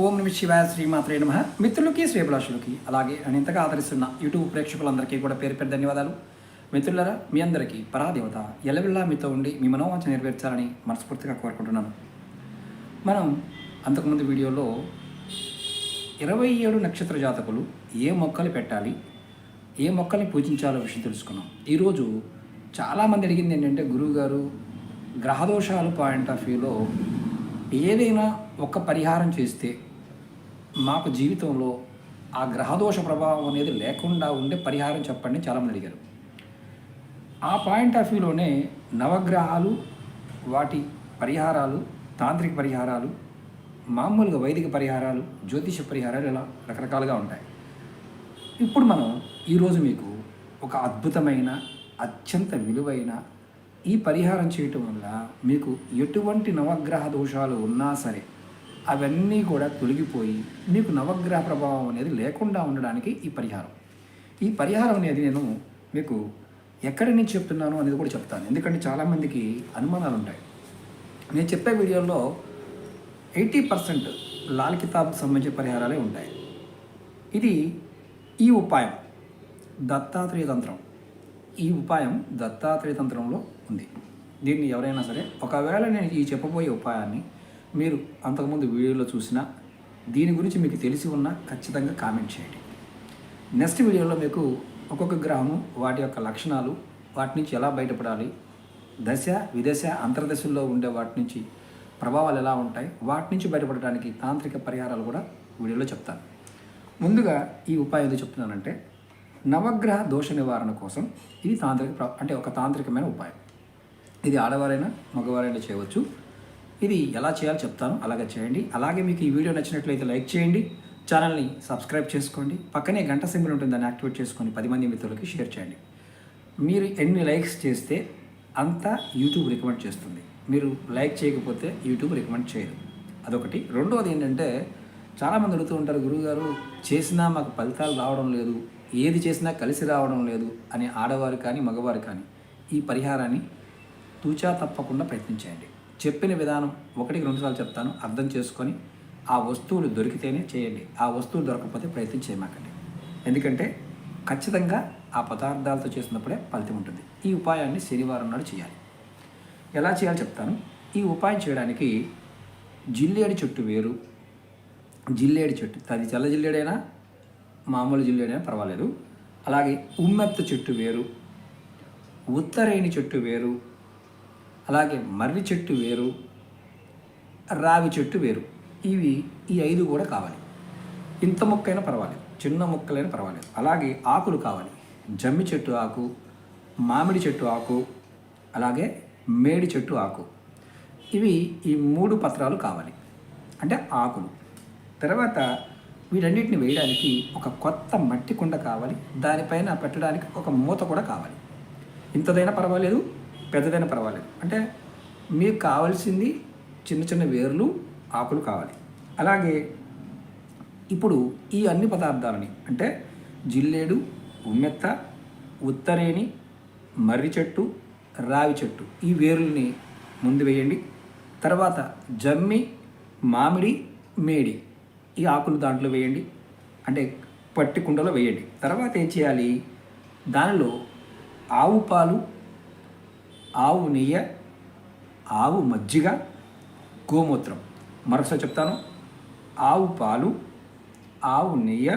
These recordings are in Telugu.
ఓం నమ శివాయ శ్రీమాత్రే నమః. మిత్రులకి శ్రేభిలాషులకి అలాగే నేను ఇంతగా ఆదరిస్తున్న యూట్యూబ్ ప్రేక్షకులందరికీ కూడా పేరు పేరు ధన్యవాదాలు. మిత్రులారా, మీ అందరికీ పరాదేవత ఎల్లవెల్లా మీతో ఉండి మీ మనోవాంఛ నెరవేర్చాలని మనస్ఫూర్తిగా కోరుకుంటున్నాను. మనం అంతకుముందు వీడియోలో 27 నక్షత్ర జాతకులు ఏ మొక్కలు పెట్టాలి, ఏ మొక్కల్ని పూజించాలో విషయం తెలుసుకున్నాం. ఈరోజు చాలామంది అడిగింది ఏంటంటే, గురువుగారు గ్రహదోషాలు పాయింట్ ఆఫ్ వ్యూలో ఏదైనా ఒక పరిహారం చేస్తే మాకు జీవితంలో ఆ గ్రహదోష ప్రభావం అనేది లేకుండా ఉండే పరిహారం చెప్పండి చాలామంది అడిగారు. ఆ పాయింట్ ఆఫ్ వ్యూలోనే నవగ్రహాలు, వాటి పరిహారాలు, తాంత్రిక పరిహారాలు, మామూలుగా వైదిక పరిహారాలు, జ్యోతిష పరిహారాలు ఇలా రకరకాలుగా ఉంటాయి. ఇప్పుడు మనం ఈరోజు మీకు ఒక అద్భుతమైన, అత్యంత విలువైన ఈ పరిహారం చేయటం వల్ల మీకు ఎటువంటి నవగ్రహ దోషాలు ఉన్నా సరే అవన్నీ కూడా తొలగిపోయి మీకు నవగ్రహ ప్రభావం అనేది లేకుండా ఉండడానికి ఈ పరిహారం అనేది నేను మీకు ఎక్కడి నుంచి చెప్తున్నాను అనేది కూడా చెప్తాను. ఎందుకంటే చాలామందికి అనుమానాలు ఉంటాయి. నేను చెప్పే వీడియోలో 80% లాల్ కితాబ్కి సంబంధించిన పరిహారాలే ఉంటాయి. ఈ ఉపాయం దత్తాత్రేయ తంత్రం. ఈ ఉపాయం దత్తాత్రేయ తంత్రంలో ఉంది. దీన్ని ఎవరైనా సరే, ఒకవేళ నేను ఈ చెప్పబోయే ఉపాయాన్ని మీరు అంతకుముందు వీడియోలో చూసినా, దీని గురించి మీకు తెలిసి ఉన్నా ఖచ్చితంగా కామెంట్ చేయండి. నెక్స్ట్ వీడియోలో మీకు ఒక్కొక్క గ్రహము, వాటి యొక్క లక్షణాలు, వాటి నుంచి ఎలా బయటపడాలి, దశ విదశ అంతర్దశల్లో ఉండే వాటి నుంచి ప్రభావాలు ఎలా ఉంటాయి, వాటి నుంచి బయటపడడానికి తాంత్రిక పరిహారాలు కూడా వీడియోలో చెప్తాను. ముందుగా ఈ ఉపాయం ఎందుకు చెప్తున్నానంటే, నవగ్రహ దోష నివారణ కోసం ఇది ఒక తాంత్రికమైన ఉపాయం. ఇది ఆడవారైనా మగవారైనా చేయవచ్చు. ఇది ఎలా చేయాలో చెప్తాను, అలాగే చేయండి. అలాగే మీకు ఈ వీడియో నచ్చినట్లయితే లైక్ చేయండి, ఛానల్ని సబ్స్క్రైబ్ చేసుకోండి, పక్కనే గంట సింబల్ ఉంటుంది, దాన్ని యాక్టివేట్ చేసుకొని 10 మంది మిత్రులకి షేర్ చేయండి. మీరు ఎన్ని లైక్స్ చేస్తే అంత యూట్యూబ్ రికమెండ్ చేస్తుంది. మీరు లైక్ చేయకపోతే యూట్యూబ్ రికమెండ్ చేయదు. అదొకటి. రెండవది ఏంటంటే, చాలామంది అడుగుతూ ఉంటారు, గురువుగారు చేసినా మాకు ఫలితాలు రావడం లేదు, ఏది చేసినా కలిసి రావడం లేదు అని ఆడవారు కానీ మగవారు కానీ ఈ పరిహారాన్ని తూచా తప్పకుండా ప్రయత్నించేయండి. చెప్పిన విధానం 1-2 సార్లు చెప్తాను, అర్థం చేసుకొని ఆ వస్తువులు దొరికితేనే చేయండి. ఆ వస్తువులు దొరకకపోతే ప్రయత్నం చేయమాకండి. ఎందుకంటే ఖచ్చితంగా ఆ పదార్థాలతో చేసినప్పుడే ఫలితం ఉంటుంది. ఈ ఉపాయాన్ని శనివారం నాడు చేయాలి. ఎలా చేయాలో చెప్తాను. ఈ ఉపాయం చేయడానికి జిల్లేడు చెట్టు వేరు, జిల్లేడు చెట్టు, అది చల్ల జిల్లేడైనా మామూలు జిల్లేడైనా పర్వాలేదు. అలాగే ఉమ్మెత్త చెట్టు వేరు, ఉత్తరేణి చెట్టు వేరు, అలాగే మర్రి చెట్టు వేరు, రావి చెట్టు వేరు. ఈ 5 కూడా కావాలి. ఇంత మొక్కైనా పర్వాలేదు, చిన్న మొక్కలైనా పర్వాలేదు. అలాగే ఆకులు కావాలి. జమ్మి చెట్టు ఆకు, మామిడి చెట్టు ఆకు, అలాగే మేడి చెట్టు ఆకు. ఈ 3 పత్రాలు కావాలి, అంటే ఆకులు. తర్వాత వీటన్నిటిని వేయడానికి ఒక కొత్త మట్టి కుండ కావాలి. దానిపైన పెట్టడానికి ఒక మూత కూడా కావాలి. ఇంతదైనా పర్వాలేదు, పెద్దదైనా పర్వాలేదు. అంటే మీకు కావాల్సింది చిన్న చిన్న వేర్లు, ఆకులు కావాలి. అలాగే ఇప్పుడు ఈ అన్ని పదార్థాలని, అంటే జిల్లేడు, ఉమ్మెత్త, ఉత్తరేణి, మర్రి చెట్టు, రావి చెట్టు, ఈ వేర్లని ముందు వేయండి. తర్వాత జమ్మి, మామిడి, మేడి, ఈ ఆకులు దాంట్లో వేయండి, అంటే పట్టి కుండలో వేయండి. తర్వాత ఏం చేయాలి, దానిలో ఆవు పాలు, ఆవు నెయ్యి, ఆవు మజ్జిగ, గోమూత్రం. మరొకసారి చెప్తాను. ఆవు పాలు, ఆవు నెయ్యి,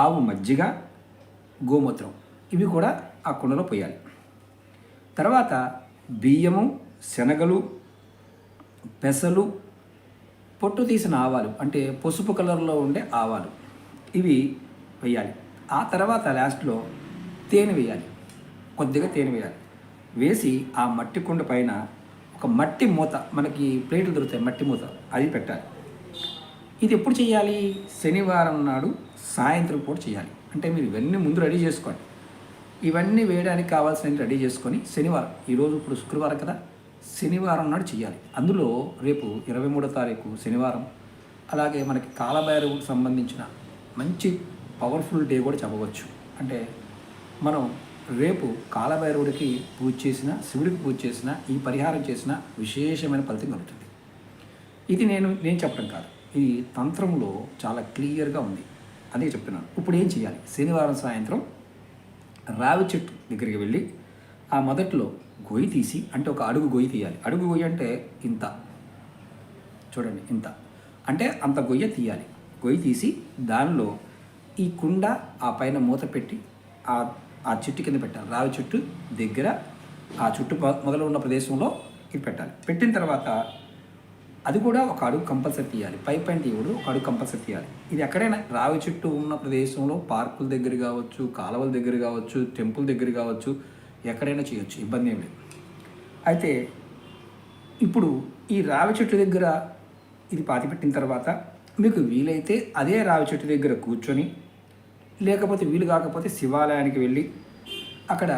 ఆవు మజ్జిగ, గోమూత్రం, ఇవి కూడా ఆ కుండలో పోయాలి. తర్వాత బియ్యము, శనగలు, పెసలు, పొట్టు తీసిన ఆవాలు, అంటే పసుపు కలర్లో ఉండే ఆవాలు, ఇవి వేయాలి. ఆ తర్వాత లాస్ట్లో తేనె వేయాలి, కొద్దిగా తేనె వేయాలి. వేసి ఆ మట్టి కుండ పైన ఒక మట్టి మూత, మనకి ప్లేట్లు దొరుకుతాయి, మట్టి మూత, అది పెట్టాలి. ఇది ఎప్పుడు చేయాలి, శనివారం నాడు సాయంత్రం పూట చేయాలి. అంటే మీరు ఇవన్నీ ముందు రెడీ చేసుకోండి. ఇవన్నీ వేయడానికి కావాల్సిన రెడీ చేసుకొని శనివారం, ఈరోజు ఇప్పుడు శుక్రవారం కదా, శనివారం నాడు చేయాలి. అందులో రేపు 23వ తారీఖు శనివారం. అలాగే మనకి కాలభైరవుడికి సంబంధించిన మంచి పవర్ఫుల్ డే కూడా చెప్పవచ్చు. అంటే మనం రేపు కాలభైరవుడికి పూజ చేసిన, శివుడికి పూజ చేసిన, ఈ పరిహారం చేసిన విశేషమైన ఫలితం కలుగుతుంది. ఇది నేను చెప్పడం కాదు, ఈ తంత్రంలో చాలా క్లియర్గా ఉంది. అదే చెప్తున్నాను. ఇప్పుడు ఏం చేయాలి? శనివారం సాయంత్రం రావి చెట్టు దగ్గరికి వెళ్ళి ఆ మొదట్లో గొయ్యి తీసి, అంటే ఒక అడుగు గొయ్యి తీయాలి. అడుగు గొయ్యి అంటే ఇంత, చూడండి ఇంత, అంటే అంత గొయ్య తీయాలి. గొయ్యి తీసి దానిలో ఈ కుండ ఆ పైన మూత పెట్టి ఆ చెట్టు కింద పెట్టాలి. రావి చెట్టు దగ్గర ఆ చుట్టు మొదలు ఉన్న ప్రదేశంలో ఇది పెట్టాలి. పెట్టిన తర్వాత అది కూడా ఒక అడుగు కంపల్సరీ తీయాలి. పైన తీయకూడదు, ఒక అడుగు కంపల్సరీ తీయాలి. ఇది ఎక్కడైనా రావి చెట్టు ఉన్న ప్రదేశంలో, పార్కుల దగ్గర కావచ్చు, కాలువల దగ్గర కావచ్చు, టెంపుల్ దగ్గర కావచ్చు, ఎక్కడైనా చేయొచ్చు, ఇబ్బంది ఏం లేదు. అయితే ఇప్పుడు ఈ రావి చెట్టు దగ్గర ఇది పాతిపెట్టిన తర్వాత మీకు వీలైతే అదే రావి చెట్టు దగ్గర కూర్చొని, లేకపోతే వీలు కాకపోతే శివాలయానికి వెళ్ళి అక్కడ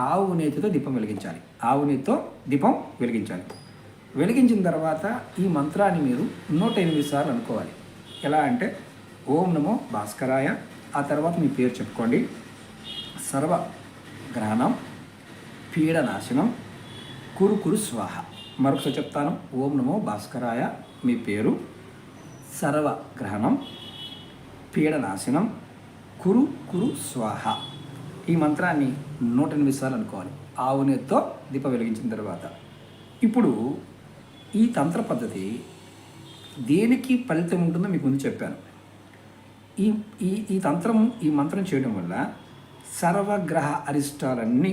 ఆవు నేతితో దీపం వెలిగించాలి. ఆవు నేతితో దీపం వెలిగించాలి. వెలిగించిన తర్వాత ఈ మంత్రాన్ని మీరు 108 సార్లు అనుకోవాలి. ఎలా అంటే ఓం నమో భాస్కరాయ, ఆ తర్వాత మీ పేరు చెప్పుకోండి. సర్వ గ్రహణం పీడనాశనం కురు స్వాహ. మరొకసారి చెప్తాను. ఓం నమో భాస్కరాయ, మీ పేరు, సర్వ గ్రహణం పీడనాశనం కురు స్వాహ. ఈ మంత్రాన్ని 108 సార్లు అనుకోవాలి ఆవు నేతితో దీపం వెలిగించిన తర్వాత. ఇప్పుడు ఈ తంత్ర పద్ధతి దేనికి ఫలితం ఉంటుందో మీకు ముందు చెప్పాను. ఈ ఈ ఈ మంత్రం చేయడం వల్ల సర్వగ్రహ అరిష్టాలన్నీ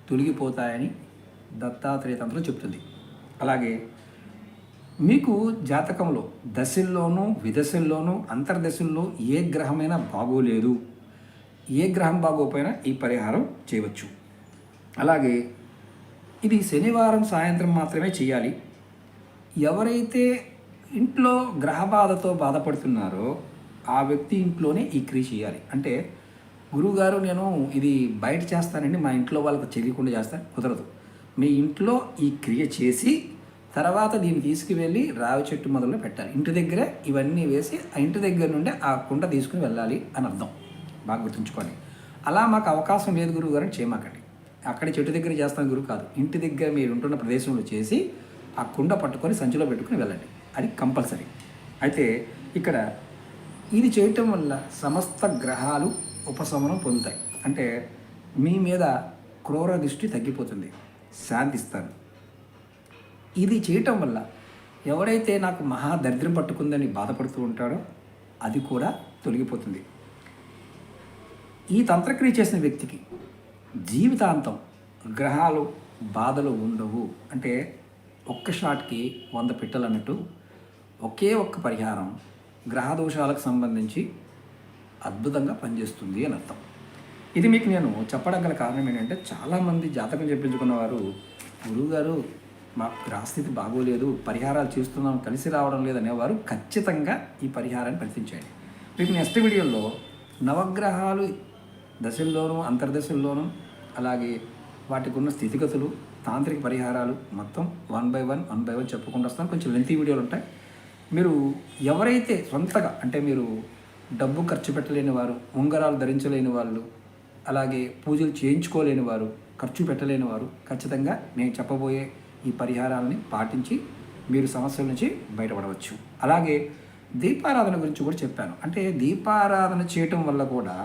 తొలగిపోతాయని దత్తాత్రేయ తంత్రం చెప్తుంది. అలాగే మీకు జాతకంలో దశల్లోనూ విదశల్లోనూ అంతర్దశల్లో ఏ గ్రహమైనా బాగోలేదు, ఏ గ్రహం బాగోపోయినా ఈ పరిహారం చేయవచ్చు. అలాగే ఇది శనివారం సాయంత్రం మాత్రమే చేయాలి. ఎవరైతే ఇంట్లో గ్రహ బాధతో బాధపడుతున్నారో ఆ వ్యక్తి ఇంట్లోనే ఈ క్రియ చేయాలి. అంటే గురువుగారు నేను ఇది బయట చేస్తానండి, మా ఇంట్లో వాళ్ళకి తెలియకుండా చేస్తాను, కుదరదు. మీ ఇంట్లో ఈ క్రియ చేసి తర్వాత దీన్ని తీసుకువెళ్ళి రావి చెట్టు మొదలు పెట్టాలి. ఇంటి దగ్గరే ఇవన్నీ వేసి ఆ ఇంటి దగ్గర నుండి ఆ కుండ తీసుకుని వెళ్ళాలి అని అర్థం. బాగా గుర్తుంచుకోండి. అలా మాకు అవకాశం లేదు గురువు గారు చేయమాకండి, అక్కడ చెట్టు దగ్గర చేస్తాను గురువు కాదు, ఇంటి దగ్గర మీరు ఉంటున్న ప్రదేశంలో చేసి ఆ కుండ పట్టుకొని సంచిలో పెట్టుకుని వెళ్ళండి. అది కంపల్సరీ. అయితే ఇక్కడ ఇది చేయటం వల్ల సమస్త గ్రహాలు ఉపశమనం పొందుతాయి. అంటే మీ మీద క్రూర దృష్టి తగ్గిపోతుంది, శాంతిస్తారు. ఇది చేయటం వల్ల ఎవరైతే నాకు మహా దరిద్రం పట్టుకుందని బాధపడుతూ ఉంటాడో అది కూడా తొలగిపోతుంది. ఈ తంత్రక్రియ చేసిన వ్యక్తికి జీవితాంతం గ్రహాలు బాధలు ఉండవు. అంటే ఒక్క షాట్కి 100 పిట్టలు అన్నట్టు ఒకే ఒక్క పరిహారం గ్రహ దోషాలకు సంబంధించి అద్భుతంగా పనిచేస్తుంది అని అర్థం. ఇది మీకు నేను చెప్పడం గల కారణం ఏంటంటే చాలామంది జాతకం చెప్పించుకున్న వారు గురువుగారు మా గ్రహస్థితి బాగోలేదు, పరిహారాలు చేస్తున్నాం కలిసి రావడం లేదనేవారు ఖచ్చితంగా ఈ పరిహారాన్ని ప్రయత్నించండి. మీకు నెక్స్ట్ వీడియోలో నవగ్రహాలు దశల్లోనూ అంతర్దశల్లోనూ అలాగే వాటికి ఉన్న స్థితిగతులు తాంత్రిక పరిహారాలు మొత్తం 1 by 1 చెప్పుకుంటూ వస్తాను. కొంచెం లెంతీ వీడియోలు ఉంటాయి. మీరు ఎవరైతే సొంతగా అంటే మీరు డబ్బు ఖర్చు పెట్టలేని వారు, ఉంగరాలు ధరించలేని వాళ్ళు, అలాగే పూజలు చేయించుకోలేని వారు, ఖర్చు పెట్టలేని వారు ఖచ్చితంగా నేను చెప్పబోయే ఈ పరిహారాలని పాటించి మీరు సమస్యల నుంచి బయటపడవచ్చు. అలాగే దీపారాధన గురించి కూడా చెప్పాను. అంటే దీపారాధన చేయటం వల్ల కూడా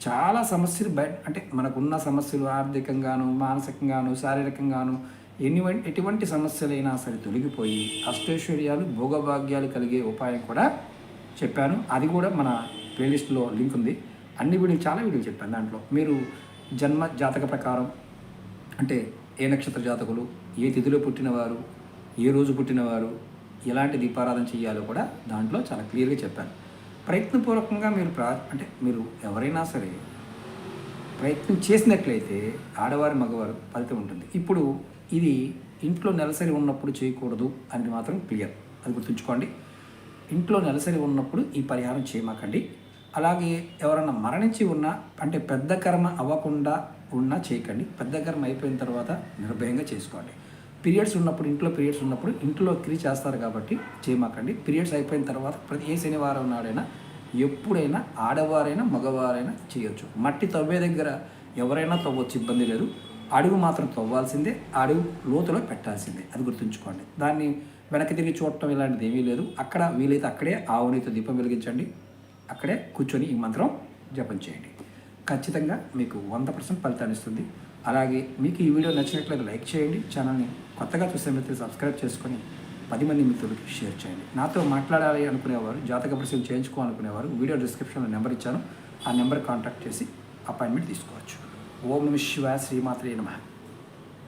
చాలా సమస్యలు అంటే మనకున్న సమస్యలు ఆర్థికంగాను, మానసికంగాను, శారీరకంగాను ఎటువంటి సమస్యలైనా సరే తొలగిపోయి అష్టైశ్వర్యాలు, భోగభాగ్యాలు కలిగే ఉపాయం కూడా చెప్పాను. అది కూడా మన ప్లేలిస్ట్లో లింక్ ఉంది. అన్ని వీడియోలు చాలా వీడియోలు చెప్పాను. దాంట్లో మీరు జన్మ జాతక ప్రకారం అంటే ఏ నక్షత్ర జాతకులు, ఏ తిథిలో పుట్టినవారు, ఏ రోజు పుట్టినవారు, ఎలాంటి దీపారాధన చేయాలో కూడా దాంట్లో చాలా క్లియర్గా చెప్పాను. ప్రయత్నపూర్వకంగా మీరు అంటే మీరు ఎవరైనా సరే ప్రయత్నం చేసినట్లయితే ఆడవారు మగవారు ఫలితం ఉంటుంది. ఇప్పుడు ఇది ఇంట్లో నెలసరి ఉన్నప్పుడు చేయకూడదు అనేది మాత్రం క్లియర్, అది గుర్తుంచుకోండి. ఇంట్లో నెలసరి ఉన్నప్పుడు ఈ పరిహారం చేయమాకండి. అలాగే ఎవరన్నా మరణించి ఉన్నా అంటే పెద్ద కర్మ అవ్వకుండా ఉన్నా చేయకండి. పెద్ద కర్మ అయిపోయిన తర్వాత నిర్భయంగా చేసుకోండి. పీరియడ్స్ ఉన్నప్పుడు ఇంట్లో క్రియ చేస్తారు కాబట్టి చేయమాకండి. పీరియడ్స్ అయిపోయిన తర్వాత ఏ శనివారం నాడైనా ఎప్పుడైనా ఆడవారైనా మగవారైనా చేయొచ్చు. మట్టి తవ్వే దగ్గర ఎవరైనా తవ్వచ్చు, ఇబ్బంది లేదు. అడుగు మాత్రం తవ్వాల్సిందే, అడుగు లోతులో పెట్టాల్సిందే, అది గుర్తుంచుకోండి. దాన్ని వెనక్కి తిరిగి చూడటం ఇలాంటిది ఏమీ లేదు. అక్కడ వీలైతే అక్కడే ఆవునితో దీపం వెలిగించండి, అక్కడే కూర్చొని ఈ మంత్రం జపం చేయండి. ఖచ్చితంగా మీకు 100% ఫలితాన్ని ఇస్తుంది. అలాగే మీకు ఈ వీడియో నచ్చినట్లయితే లైక్ చేయండి, ఛానల్ని కొత్తగా చూసే మిత్రులు సబ్స్క్రైబ్ చేసుకొని 10 మంది మిత్రులకి షేర్ చేయండి. నాతో మాట్లాడాలి అనుకునేవారు, జాతక పరిశీలన చేయించుకోవాలనుకునేవారు వీడియో డిస్క్రిప్షన్లో నెంబర్ ఇచ్చాను, ఆ నెంబర్ కాంటాక్ట్ చేసి అపాయింట్మెంట్ తీసుకోవచ్చు. ఓం నమః శివాయ, శ్రీమాత్రే నమః.